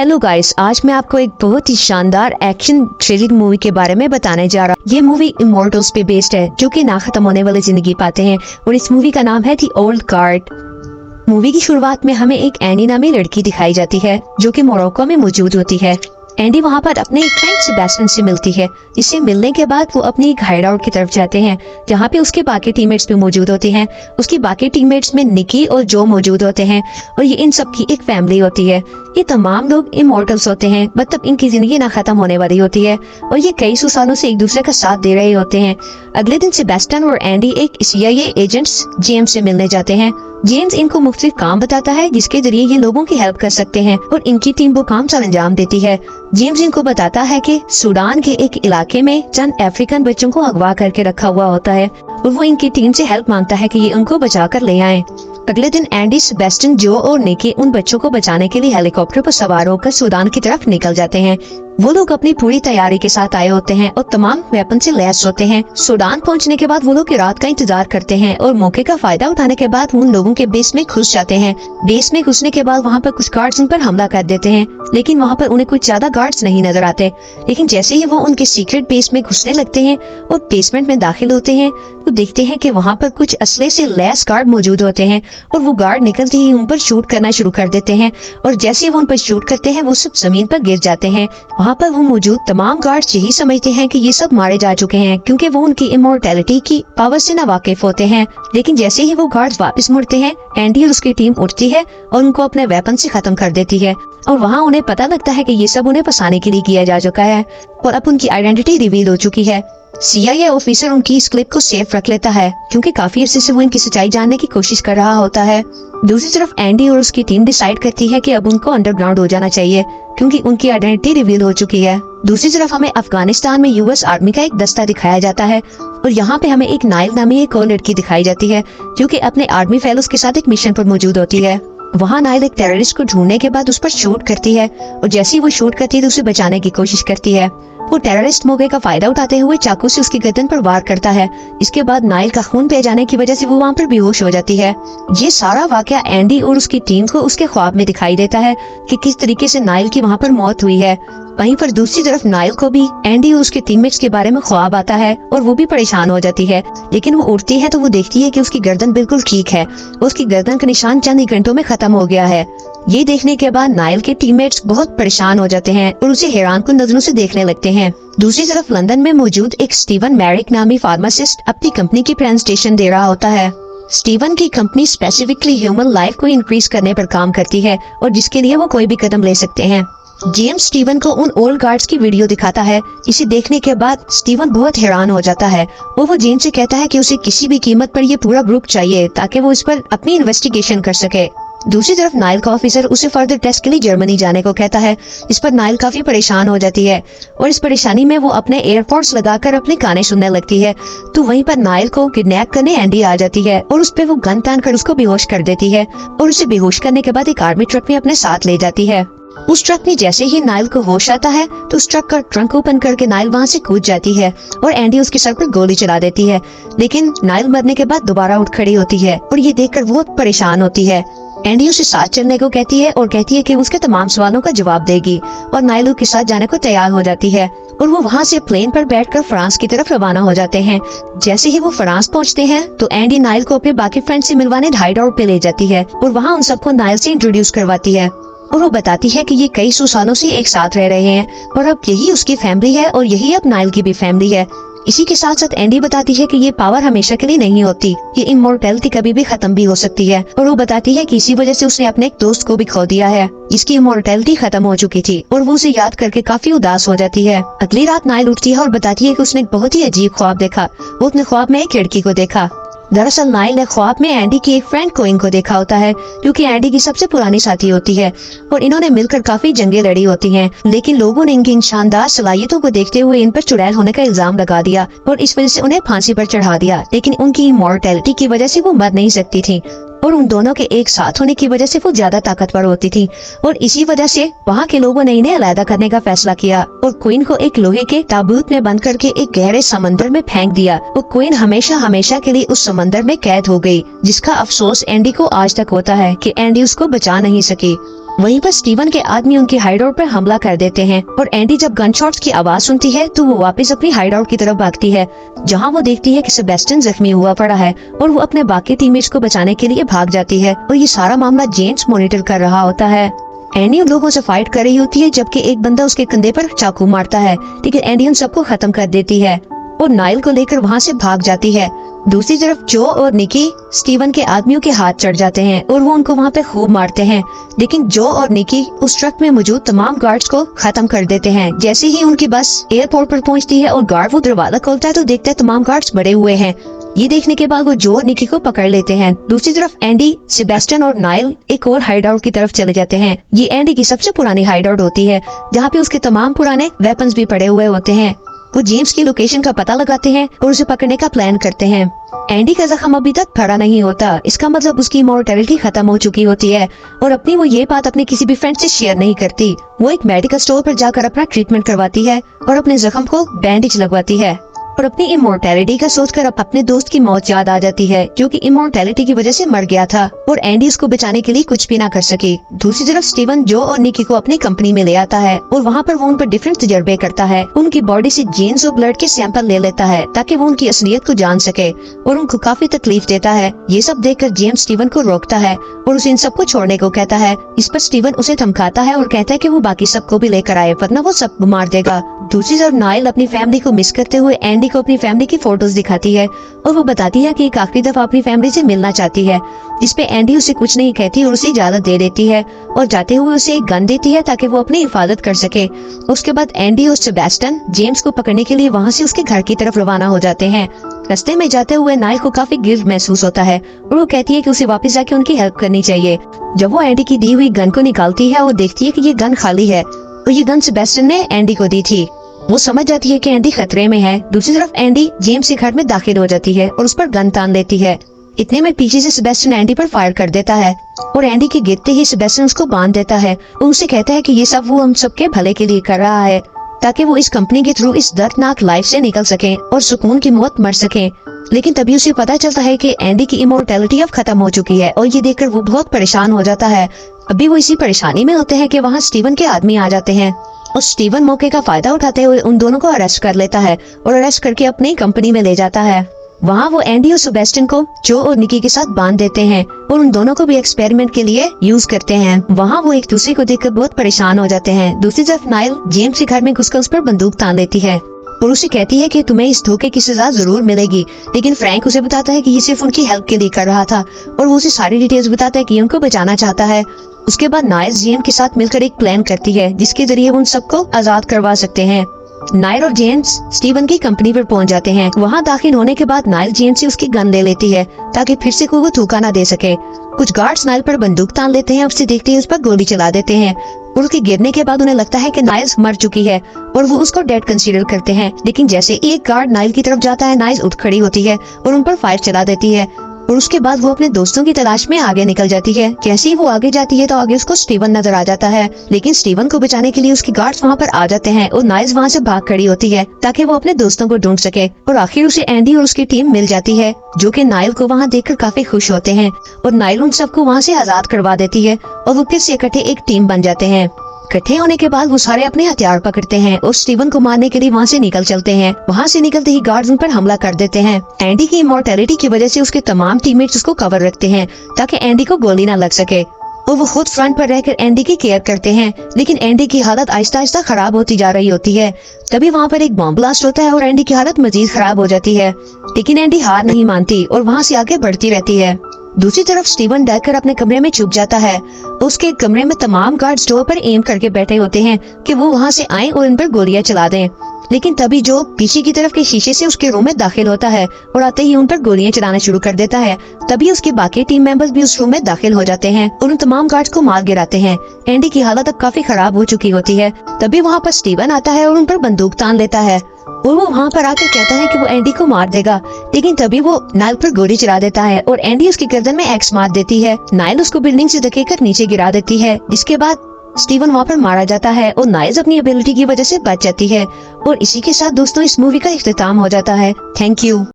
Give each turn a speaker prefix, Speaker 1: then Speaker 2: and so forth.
Speaker 1: Hello guys, आज मैं आपको एक बहुत ही शानदार एक्शन थ्रिलिंग मूवी के बारे में बताने जा रहा हूँ। ये मूवी इमॉर्टल्स पे बेस्ड है जो कि ना खत्म होने वाली जिंदगी पाते हैं और इस मूवी का नाम है दी ओल्ड गार्ड। मूवी की शुरुआत में हमें एक एंडी नामी लड़की दिखाई जाती है जो कि मोरक्को में मौजूद होती है। एंडी वहाँ पर अपने एक फ्रेंड सेबेस्टियन से मिलती है। इससे मिलने के बाद वो अपनी एक हाइड आउट की तरफ जाते हैं जहाँ पे उसके बाकी टीममेट्स भी मौजूद होते हैं। उसकी बाकी टीममेट्स में निकी और जो मौजूद होते हैं और ये इन सब की एक फैमिली होती है। ये तमाम लोग इमॉर्टल्स होते हैं, मतलब इनकी जिंदगी ना खत्म होने वाली होती है और ये कई सौ सालों से एक दूसरे का साथ दे रहे होते हैं। अगले दिन सेबेस्टियन और एंडी एक CIA एजेंट्स जेम्स से मिलने जाते हैं। जेम्स इनको मुख्तलिफ काम बताता है जिसके जरिए ये लोगों की हेल्प कर सकते हैं और इनकी टीम वो काम सर अंजाम देती है। जेम्स इनको बताता है कि सूडान के एक इलाके में चंद अफ्रीकन बच्चों को अगवा करके रखा हुआ होता है और वो इनकी टीम से हेल्प मांगता है कि ये उनको बचा कर ले आए। अगले दिन एंडी, सेबेस्टियन, जो और निकी उन बच्चों को बचाने के लिए हेलीकॉप्टर पर सवार होकर सूडान की तरफ निकल जाते हैं। वो लोग अपनी पूरी तैयारी के साथ आए होते हैं और तमाम वेपन से लैस होते हैं। सूडान पहुंचने के बाद वो लोग रात का इंतजार करते हैं और मौके का फायदा उठाने के बाद उन लोगों के बेस में घुस जाते हैं। बेस में घुसने के बाद वहाँ पर कुछ गार्ड्स उन पर हमला कर देते हैं, लेकिन वहाँ पर उन्हें कुछ ज्यादा गार्ड्स नहीं नजर आते। लेकिन जैसे ही वो उनके सीक्रेट बेस में घुसने लगते हैं और बेसमेंट में दाखिल होते हैं तो देखते हैं कि वहाँ पर कुछ असले से लैस गार्ड मौजूद होते हैं और वो गार्ड निकलते ही उन पर शूट करना शुरू कर देते हैं और जैसे वो उन पर शूट करते हैं वो सब जमीन पर गिर जाते हैं। वहाँ पर वो मौजूद तमाम गार्ड्स यही समझते हैं कि ये सब मारे जा चुके हैं क्योंकि वो उनकी इमॉर्टैलिटी की पावर से ना वाकिफ होते हैं। लेकिन जैसे ही वो गार्ड्स वापस मुड़ते हैं, एंडी और उसकी टीम उठती है और उनको अपने वेपन से खत्म कर देती है और वहाँ उन्हें पता लगता है कि ये सब उन्हें फंसाने के लिए किया जा चुका है और अब उनकी आइडेंटिटी रिवील हो चुकी है। CIA ऑफिसर उनकी इस क्लिप को सेव रख लेता है क्योंकि काफी अरसे से वो इनकी सच्चाई जानने की कोशिश कर रहा होता है। दूसरी तरफ एंडी और उसकी टीम डिसाइड करती है कि अब उनको अंडरग्राउंड हो जाना चाहिए क्योंकि उनकी आइडेंटिटी रिवील हो चुकी है। दूसरी तरफ हमें अफगानिस्तान में US आर्मी का एक दस्ता दिखाया जाता है और यहाँ पे हमें एक नाइल नामी एक और लड़की दिखाई जाती है जो कि अपने आर्मी फेलोज के साथ एक मिशन पर मौजूद होती है। वहाँ नाइल एक टेररिस्ट को ढूंढने के बाद उस पर शूट करती है और जैसे ही वो शूट करती है तो उसे बचाने की कोशिश करती है। वो टेररिस्ट मौके का फायदा उठाते हुए चाकू से उसकी गर्दन पर वार करता है। इसके बाद नाइल का खून बह जाने की वजह से वो वहाँ पर बेहोश हो जाती है। ये सारा वाकया एंडी और उसकी टीम को उसके ख्वाब में दिखाई देता है कि किस तरीके से नाइल की वहाँ पर मौत हुई है। वहीं पर दूसरी तरफ नाइल को भी एंडी और उसके टीममेट्स के बारे में ख्वाब आता है और वो भी परेशान हो जाती है। लेकिन वो उठती है तो वो देखती है कि उसकी गर्दन बिल्कुल ठीक है। उसकी गर्दन का निशान चंद ही घंटों में खत्म हो गया है। ये देखने के बाद नाइल के टीममेट्स बहुत परेशान हो जाते हैं और उसे हैरानकुन नजरों से देखने लगते हैं। दूसरी तरफ लंदन में मौजूद एक स्टीवन मैरिक नामी फार्मासिस्ट अपनी कंपनी की प्रेजेंटेशन दे रहा होता है। स्टीवन की कंपनी स्पेसिफिकली ह्यूमन लाइफ को इंक्रीज करने पर काम करती है और जिसके लिए वो कोई भी कदम ले सकते हैं। जेम्स स्टीवन को उन ओल्ड गार्ड्स की वीडियो दिखाता है। इसे देखने के बाद स्टीवन बहुत हैरान हो जाता है। वो जेम्स से कहता है कि उसे किसी भी कीमत पर ये पूरा ग्रुप चाहिए ताकि वो इस पर अपनी इन्वेस्टिगेशन कर सके। दूसरी तरफ नाइल का ऑफिसर उसे फर्दर टेस्ट के लिए जर्मनी जाने को कहता है। इस पर नाइल काफी परेशान हो जाती है और इस परेशानी में वो अपने एयरफोर्स लगाकर अपने गाने सुनने लगती है। तो वहीं पर नाइल को किडनैप करने एंडी आ जाती है और उस पे वो गन तान कर उसको बेहोश कर देती है और उसे बेहोश करने के बाद एक आर्मी ट्रक में अपने साथ ले जाती है। उस ट्रक में जैसे ही नाइल को होश आता है तो उस ट्रक का ट्रंक ओपन करके नाइल वहाँ से कूद जाती है और एंडी उसके सर पर गोली चला देती है। लेकिन नाइल मरने के बाद दोबारा उठ खड़ी होती है और ये देखकर वो बहुत परेशान होती है। एंडी उसे साथ चलने को कहती है और कहती है कि उसके तमाम सवालों का जवाब देगी और नाइल के साथ जाने को तैयार हो जाती है और वो वहाँ से प्लेन पर बैठकर फ्रांस की तरफ रवाना हो जाते हैं। जैसे ही वो फ्रांस पहुँचते हैं तो एंडी नाइल को अपने बाकी फ्रेंड से मिलवाने हाइड आउट पे ले जाती है और वहाँ उन सबको नाइल से इंट्रोड्यूस करवाती है और वो बताती है कि ये कई सौ सालों से एक साथ रह रहे हैं और अब यही उसकी फैमिली है और यही अब नाइल की भी फैमिली है। इसी के साथ साथ एंडी बताती है कि ये पावर हमेशा के लिए नहीं होती, ये इमॉर्टैलिटी कभी भी खत्म भी हो सकती है और वो बताती है कि इसी वजह से उसने अपने एक दोस्त को भी खो दिया है। इसकी इमॉर्टैलिटी खत्म हो चुकी थी और वो उसे याद करके काफी उदास हो जाती है। अगली रात नाइल उठती है और बताती है कि उसने एक बहुत ही अजीब ख्वाब देखा। वो अपने ख्वाब में एक लड़की को देखा। दरअसल नाइल ने ख्वाब में एंडी की एक फ्रेंड कोइन को देखा होता है जो कि एंडी की सबसे पुरानी साथी होती है और इन्होंने मिलकर काफी जंगें लड़ी होती हैं। लेकिन लोगों ने इनकी इन शानदार सलाहियतों को देखते हुए इन पर चुड़ैल होने का इल्जाम लगा दिया और इस वजह से उन्हें फांसी पर चढ़ा दिया। लेकिन उनकी इमॉर्टैलिटी की वजह से वो मर नहीं सकती थी और उन दोनों के एक साथ होने की वजह से वो ज्यादा ताकतवर होती थी और इसी वजह से वहाँ के लोगों ने इन्हें अलग करने का फैसला किया और क्वीन को एक लोहे के ताबूत में बंद करके एक गहरे समंदर में फेंक दिया और क्वीन हमेशा हमेशा के लिए उस समंदर में कैद हो गई, जिसका अफसोस एंडी को आज तक होता है कि एंडी उसको बचा नहीं सकी। वहीं पर स्टीवन के आदमी उनके हाइडआउट पर हमला कर देते हैं और एंडी जब गन शॉट्स की आवाज सुनती है तो वो वापस अपनी हाइडआउट की तरफ भागती है, जहां वो देखती है कि सेबेस्टियन जख्मी हुआ पड़ा है और वो अपने बाकी टीममेट्स को बचाने के लिए भाग जाती है और ये सारा मामला जेम्स मॉनिटर कर रहा होता है। एंडी उन लोगों से फाइट कर रही होती है जबकि एक बंदा उसके कंधे पर चाकू मारता है, लेकिन एंडी उन सबको खत्म कर देती है और नाइल को लेकर वहाँ से भाग जाती है। दूसरी तरफ जो और निकी स्टीवन के आदमियों के हाथ चढ़ जाते हैं और वो उनको वहाँ पे खूब मारते हैं, लेकिन जो और निकी उस ट्रक में मौजूद तमाम गार्ड्स को खत्म कर देते हैं। जैसे ही उनकी बस एयरपोर्ट पर पहुँचती है और गार्ड वो दरवाजा खोलता है तो देखता है तमाम गार्ड्स मरे हुए हैं। ये देखने के बाद वो जो और निकी को पकड़ लेते हैं। दूसरी तरफ एंडी, सेबेस्टियन और नाइल एक और हाइडआउट की तरफ चले जाते हैं। ये एंडी की सबसे पुरानी हाइडआउट होती है, जहाँ पे उसके तमाम पुराने वेपन्स भी पड़े हुए होते हैं। वो जेम्स की लोकेशन का पता लगाते हैं और उसे पकड़ने का प्लान करते हैं। एंडी का जख्म अभी तक खड़ा नहीं होता, इसका मतलब उसकी इमॉर्टैलिटी खत्म हो चुकी होती है और अपनी वो ये बात अपने किसी भी फ्रेंड से शेयर नहीं करती। वो एक मेडिकल स्टोर पर जाकर अपना ट्रीटमेंट करवाती है और अपने जख्म को बैंडेज लगवाती है और अपनी इमॉर्टैलिटी का सोचकर अपने दोस्त की मौत याद आ जाती है, जो कि इमॉर्टैलिटी की वजह से मर गया था और एंडी उसको बचाने के लिए कुछ भी ना कर सकी। दूसरी तरफ स्टीवन जो और निकी को अपनी कंपनी में ले आता है और वहाँ पर वो उन पर डिफरेंट तजर्बे करता है। उनकी बॉडी से जीन्स और ब्लड के सैंपल ले लेता है ताकि वो उनकी असलियत को जान सके और उनको काफी तकलीफ देता है। ये सब देखकर जेम्स स्टीवन को रोकता है और उसे इन सबको छोड़ने को कहता है। इस पर स्टीवन उसे धमकाता है और कहता है कि वो बाकी सबको भी लेकर आए, वरना वो सबको मार देगा। दूसरी तरफ नाइल अपनी फैमिली को मिस करते हुए एंडी को अपनी फैमिली की फोटोज दिखाती है और वो बताती है कि एक आखिरी दफा अपनी फैमिली से मिलना चाहती है, जिसपे एंडी उसे कुछ नहीं कहती और उसे इजाजत दे देती है और जाते हुए उसे एक गन देती है ताकि वो अपनी हिफाजत कर सके। उसके बाद एंडी और सेबेस्टियन जेम्स को पकड़ने के लिए वहाँ से उसके घर की तरफ रवाना हो जाते हैं। रास्ते में जाते हुए नाइल को काफी गिल्ट महसूस होता है और वो कहती है कि उसे वापस जाके उनकी हेल्प करनी चाहिए। जब वो एंडी की दी हुई गन को निकालती है और देखती है कि ये गन खाली है और ये गन सेबेस्टियन ने एंडी को दी थी, वो समझ जाती है कि एंडी खतरे में है। दूसरी तरफ एंडी जेम्स के घर में दाखिल हो जाती है और उस पर गन तान लेती है। इतने में पीछे से सेबेस्टियन एंडी पर फायर कर देता है और एंडी के गिरते ही सेबेस्टियन उसको बांध देता है और उसे कहता है कि ये सब वो हम सबके भले के लिए कर रहा है ताकि वो इस कंपनी के थ्रू इस दर्दनाक लाइफ से निकल सके और सुकून की मौत मर सके। लेकिन तभी उसे पता चलता है कि एंडी की इमॉर्टैलिटी अब खत्म हो चुकी है और ये देखकर वो बहुत परेशान हो जाता है। अभी वो इसी परेशानी में होते हैं कि वहाँ स्टीवन के आदमी आ जाते हैं और स्टीवन मौके का फायदा उठाते हुए उन दोनों को अरेस्ट कर लेता है और अरेस्ट करके अपनी कंपनी में ले जाता है। वहाँ वो एंडी और सेबेस्टियन को जो और निकी के साथ बांध देते हैं और उन दोनों को भी एक्सपेरिमेंट के लिए यूज करते हैं। वहाँ वो एक दूसरे को देखकर बहुत परेशान हो जाते हैं। दूसरी तरफ नाइल जेम्स के घर में घुसकर उस पर बंदूक तान लेती है और उसे कहती है कि तुम्हें इस धोखे की सजा जरूर मिलेगी, लेकिन फ्रैंक उसे बताता है कि ये सिर्फ उनकी हेल्प के लिए कर रहा था और वो उसे सारी डिटेल्स बताता है कि ये उनको बचाना चाहता है। उसके बाद नाइल जेम्स के साथ मिलकर एक प्लान करती है जिसके जरिए वो उन सबको आजाद करवा सकते हैं। नाइल और जेम्स स्टीवन की कंपनी पर पहुंच जाते हैं। वहां दाखिल होने के बाद नाइल जेम्स से उसकी गन ले लेती है ताकि फिर से कोई वो धोखा ना दे सके। कुछ गार्ड्स नाइल पर बंदूक तान लेते हैं, उससे देखते ही उस पर गोली चला देते हैं और उसके गिरने के बाद उन्हें लगता है कि नाइल मर चुकी है और वो उसको डेड कंसीडर करते हैं। लेकिन जैसे एक गार्ड नाइल की तरफ जाता है, नाइल उठ खड़ी होती है और उन पर फायर चला देती है और उसके बाद वो अपने दोस्तों की तलाश में आगे निकल जाती है। जैसे ही वो आगे जाती है तो आगे उसको स्टीवन नजर आ जाता है, लेकिन स्टीवन को बचाने के लिए उसके गार्ड्स वहाँ पर आ जाते हैं और नाइल वहाँ से भाग खड़ी होती है ताकि वो अपने दोस्तों को ढूंढ सके और आखिर उसे एंडी और उसकी टीम मिल जाती है, जो कि नाइल को वहाँ देखकर काफी खुश होते हैं और नाइल उन सबको वहाँ से आजाद करवा देती है और वो फिर से इकट्ठे एक टीम बन जाते हैं। इकट्ठे होने के बाद वो सारे अपने हथियार पकड़ते हैं और स्टीवन को मारने के लिए वहाँ से निकल चलते हैं। वहाँ से निकलते ही गार्ड्स उन पर हमला कर देते हैं। एंडी की इमॉर्टैलिटी की वजह से उसके तमाम टीममेट्स उसको कवर रखते हैं ताकि एंडी को गोली ना लग सके और वो खुद फ्रंट पर रहकर एंडी की केयर करते हैं। लेकिन एंडी की हालत आहिस्ता आहिस्ता खराब होती जा रही होती है। तभी वहाँ पर एक बॉम्ब ब्लास्ट होता है और एंडी की हालत मजीद खराब हो जाती है, लेकिन एंडी हार नहीं मानती और वहाँ से आगे बढ़ती रहती है। दूसरी तरफ स्टीवन डरकर अपने कमरे में छुप जाता है। उसके कमरे में तमाम गार्ड्स डोर पर एम करके बैठे होते हैं कि वो वहाँ से आए और इन पर गोलियां चला दें। लेकिन तभी जो पीछे की तरफ के शीशे से उसके रूम में दाखिल होता है और आते ही उन पर गोलियां चलाना शुरू कर देता है। तभी उसके बाकी टीम मेंबर्स भी उस रूम में दाखिल हो जाते हैं और उन तमाम गार्ड्स को मार गिराते हैं। एंडी की हालत अब काफी खराब हो चुकी होती है। तभी वहाँ पर स्टीवन आता है और उन पर बंदूक तान लेता है और वो वहाँ पर आकर कहता है कि वो एंडी को मार देगा, लेकिन तभी वो नाइल पर गोली चला देता है और एंडी उसकी गर्दन में एक्स मार देती है। नाइल उसको बिल्डिंग से धकेलकर नीचे गिरा देती है, जिसके बाद स्टीवन वहाँ पर मारा जाता है और नाइल अपनी एबिलिटी की वजह से बच जाती है। और इसी के साथ दोस्तों इस मूवी का इख्तिताम हो जाता है। Thank you.